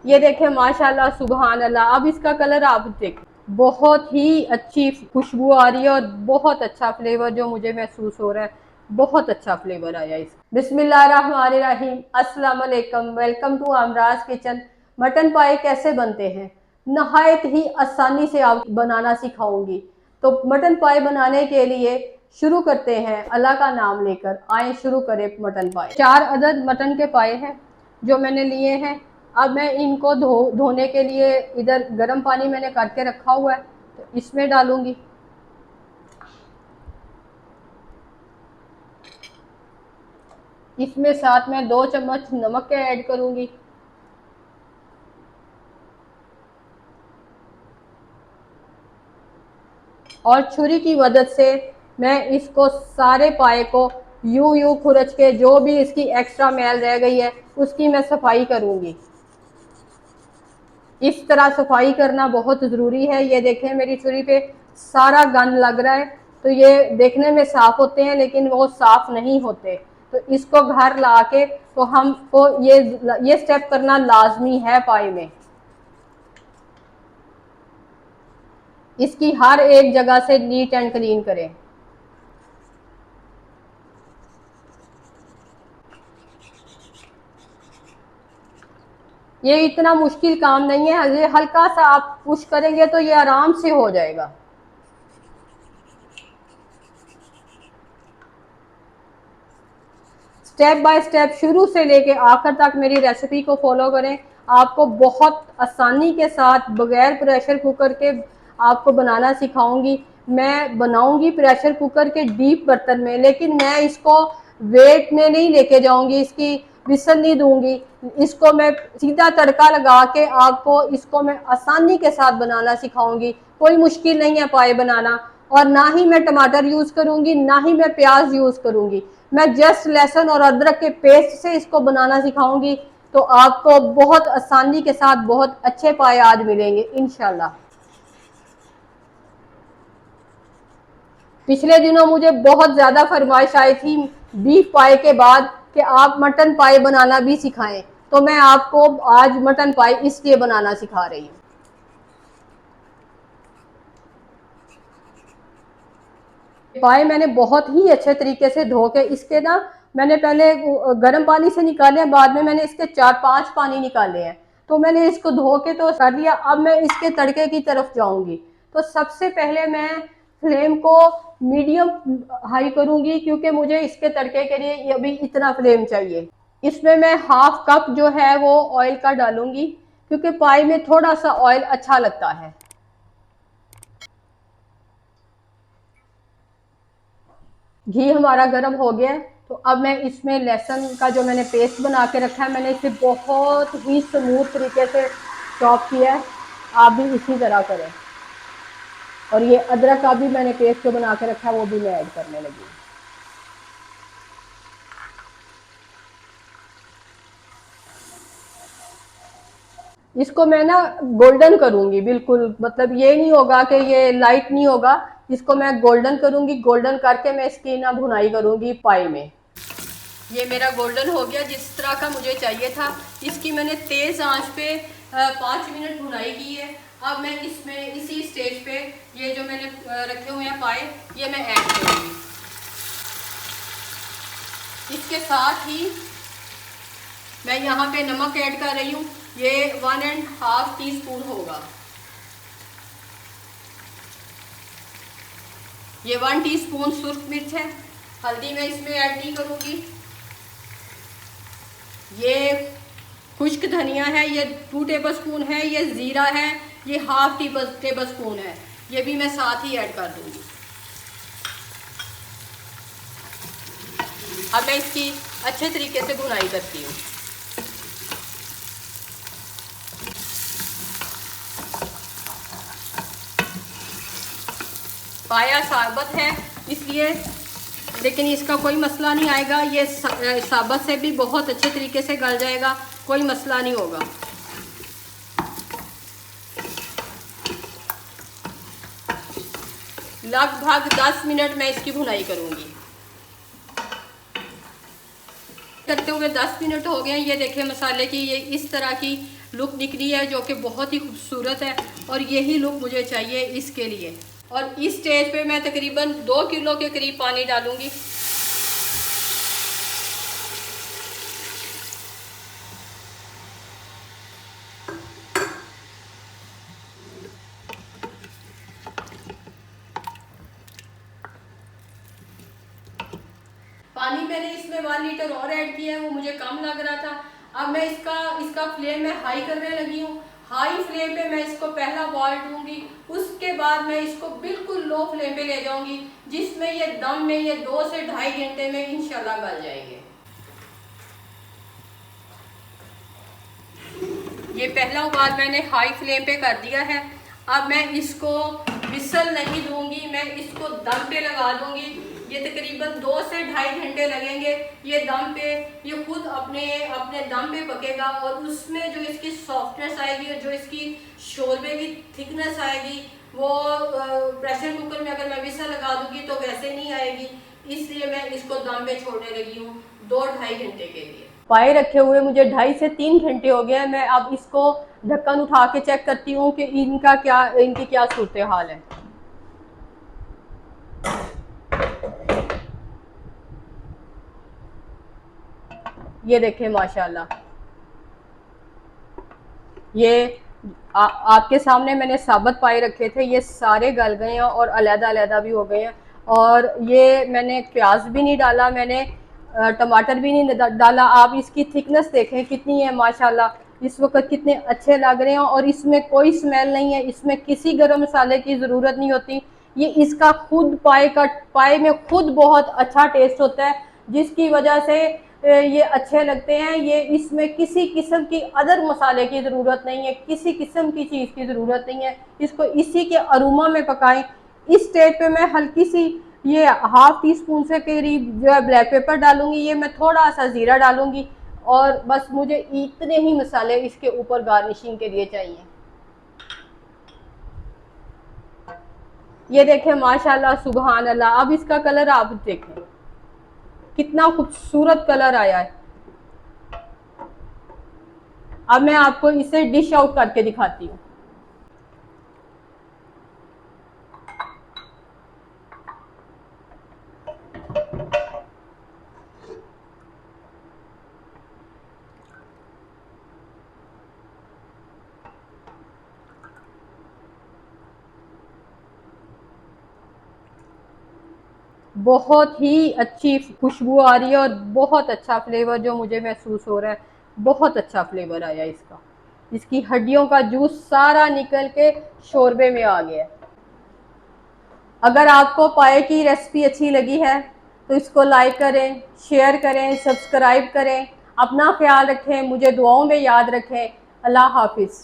ये देखें माशाल्लाह सुबहान अल्लाह। अब इसका कलर आप देखें, बहुत ही अच्छी खुशबू आ रही है और बहुत अच्छा फ्लेवर जो मुझे महसूस हो रहा है, बहुत अच्छा फ्लेवर आया इस। बिस्मिल्लाहिर्रहमानिर्रहीम, अस्सलाम वालेकुम, वेलकम टू आमराज किचन। मटन पाए कैसे बनते हैं, नहायत ही आसानी से आप बनाना सिखाऊंगी। तो मटन पाए बनाने के लिए शुरू करते हैं, अल्लाह का नाम लेकर। आए शुरू करें मटन पाए। 4 अदद मटन के पाए हैं जो मैंने लिए हैं। अब मैं इनको धोने के लिए इधर गर्म पानी मैंने करके रखा हुआ है, तो इसमें डालूंगी। इसमें साथ में 2 चम्मच नमक के ऐड करूंगी। और छुरी की मदद से मैं इसको सारे पाए को यूं यूं खुरच के, जो भी इसकी एक्स्ट्रा मैल रह गई है उसकी मैं सफाई करूंगी। इस तरह सफाई करना बहुत ज़रूरी है। ये देखें मेरी छुरी पे सारा गंद लग रहा है, तो ये देखने में साफ होते हैं लेकिन वो साफ नहीं होते। तो इसको घर ला के तो हमको ये स्टेप करना लाजमी है पाई में। इसकी हर एक जगह से नीट एंड क्लीन करें। ये इतना मुश्किल काम नहीं है, ये हल्का सा आप पुश करेंगे तो ये आराम से हो जाएगा। स्टेप बाय स्टेप शुरू से लेके आखिर तक मेरी रेसिपी को फॉलो करें। आपको बहुत आसानी के साथ बगैर प्रेशर कुकर के आपको बनाना सिखाऊंगी। मैं बनाऊंगी प्रेशर कुकर के डीप बर्तन में, लेकिन मैं इसको वेट में नहीं लेके जाऊंगी, इसकी विसल नहीं दूंगी। इसको मैं सीधा तड़का लगा के आपको इसको मैं आसानी के साथ बनाना सिखाऊंगी। कोई मुश्किल नहीं है पाए बनाना। और ना ही मैं टमाटर यूज करूंगी, ना ही मैं प्याज यूज करूंगी। मैं जस्ट लहसुन और अदरक के पेस्ट से इसको बनाना सिखाऊंगी। तो आपको बहुत आसानी के साथ बहुत अच्छे पाए आज मिलेंगे इंशाल्लाह। पिछले दिनों मुझे बहुत ज्यादा फरमाइश आई थी बीफ पाए के बाद कि आप मटन पाए बनाना भी सिखाएं, तो मैं आपको आज मटन पाए इसलिए बनाना सिखा रही हूँ। पाए मैंने बहुत ही अच्छे तरीके से धो के इसके ना, मैंने पहले गर्म पानी से निकाले, बाद में मैंने इसके 4-5 पानी निकाले हैं। तो मैंने इसको धो के तो कर लिया। अब मैं इसके तड़के की तरफ जाऊंगी। तो सबसे पहले मैं फ्लेम को मीडियम हाई करूंगी, क्योंकि मुझे इसके तड़के के लिए अभी इतना फ्लेम चाहिए। इसमें मैं हाफ कप जो है वो ऑयल का डालूंगी, क्योंकि पाई में थोड़ा सा ऑयल अच्छा लगता है। घी हमारा गर्म हो गया है, तो अब मैं इसमें लहसुन का जो मैंने पेस्ट बना के रखा है, मैंने इसे बहुत ही स्मूथ तरीके से चॉप किया है। आप भी इसी तरह करें। और ये अदरक का भी मैंने पेस्ट जो बना के रखा है वो भी मैं ऐड करने लगी। इसको मैं ना गोल्डन करूंगी बिल्कुल, मतलब ये नहीं होगा कि ये लाइट नहीं होगा। इसको मैं गोल्डन करूंगी। गोल्डन करके मैं इसकी ना भुनाई करूंगी पाई में। ये मेरा गोल्डन हो गया जिस तरह का मुझे चाहिए था। इसकी मैंने तेज़ आंच पे 5 मिनट भुनाई की है। अब मैं इसमें इसी स्टेज पे ये जो मैंने रखे हुए हैं पाए, ये मैं ऐड करूँगी। इसके साथ ही मैं यहाँ पे नमक ऐड कर रही हूँ। ये 1.5 टीस्पून होगा। ये 1 टीस्पून सुर्ख मिर्च है। हल्दी मैं इसमें ऐड नहीं करूँगी। ये खुश्क धनिया है, ये 2 टेबल स्पून है। ये ज़ीरा है, ये हाफ टेबल स्पून है। ये भी मैं साथ ही ऐड कर दूँगी। अब मैं इसकी अच्छे तरीके से भुनाई करती हूँ। पाया साबुत है इसलिए, लेकिन इसका कोई मसला नहीं आएगा। ये साबुत से भी बहुत अच्छे तरीके से गल जाएगा, कोई मसला नहीं होगा। लगभग 10 मिनट मैं इसकी भुनाई करूंगी। करते हुए 10 मिनट हो गए हैं। ये देखें मसाले की ये इस तरह की लुक निकली है जो कि बहुत ही खूबसूरत है, और यही लुक मुझे चाहिए इसके लिए। और इस स्टेज पे मैं तकरीबन 2 किलो के करीब पानी डालूंगी। पानी मैंने इसमें 1 लीटर और ऐड किया है, वो मुझे कम लग रहा था। अब मैं इसका फ्लेम में हाई करने लगी हूँ। हाई फ्लेम पे मैं इसको पहला बॉईल दूंगी, उसके बाद मैं इसको बिल्कुल लो फ्लेम पे ले जाऊंगी, जिसमें ये दम में ये 2 से 2.5 घंटे में इंशाल्लाह गल जाएंगे। ये पहला उबाल मैंने हाई फ्लेम पे कर दिया है। अब मैं इसको विसल नहीं दूंगी, मैं इसको दम पे लगा दूंगी। ये तकरीबन 2 से 2.5 घंटे लगेंगे ये दम पे। ये खुद अपने अपने दम पे पकेगा, और उसमें जो इसकी सॉफ्टनेस आएगी और जो इसकी शोरबे की थिकनेस आएगी, वो प्रेशर कुकर में अगर मैं विसल लगा दूंगी तो वैसे नहीं आएगी। इसलिए मैं इसको दम पे छोड़ने लगी हूँ 2-2.5 घंटे के लिए। पाए रखे हुए मुझे 2.5 से 3 घंटे हो गए हैं। मैं अब इसको ढक्कन उठा के चेक करती हूँ कि इनकी क्या सूरत हाल है। ये देखें माशाल्लाह, ये आपके सामने मैंने साबुत पाए रखे थे, ये सारे गल गए हैं और अलग-अलग भी हो गए हैं। और ये मैंने प्याज भी नहीं डाला, मैंने टमाटर भी नहीं डाला। आप इसकी थिकनेस देखें कितनी है माशाल्लाह, इस वक्त कितने अच्छे लग रहे हैं, और इसमें कोई स्मेल नहीं है, इसमें किसी गरम मसाले की ज़रूरत नहीं होती। ये इसका खुद पाए में खुद बहुत अच्छा टेस्ट होता है, जिसकी वजह से ये अच्छे लगते हैं। ये इसमें किसी किस्म की अदर मसाले की ज़रूरत नहीं है, किसी किस्म की चीज़ की ज़रूरत नहीं है। इसको इसी के अरोमा में पकाएं। इस स्टेज पे मैं हल्की सी ये 1/2 टीस्पून से करीब जो है ब्लैक पेपर डालूंगी, ये मैं थोड़ा सा ज़ीरा डालूंगी, और बस मुझे इतने ही मसाले इसके ऊपर गार्निशिंग के लिए चाहिए। ये देखें माशाल्लाह सुभान अल्लाह। अब इसका कलर आप देखें कितना खूबसूरत कलर आया है। अब मैं आपको इसे डिश आउट करके दिखाती हूँ। बहुत ही अच्छी खुशबू आ रही है और बहुत अच्छा फ्लेवर जो मुझे महसूस हो रहा है। बहुत अच्छा फ्लेवर आया इसका, इसकी हड्डियों का जूस सारा निकल के शोरबे में आ गया। अगर आपको पाए की रेसिपी अच्छी लगी है तो इसको लाइक करें, शेयर करें, सब्सक्राइब करें। अपना ख्याल रखें, मुझे दुआओं में याद रखें। अल्लाह हाफिज़।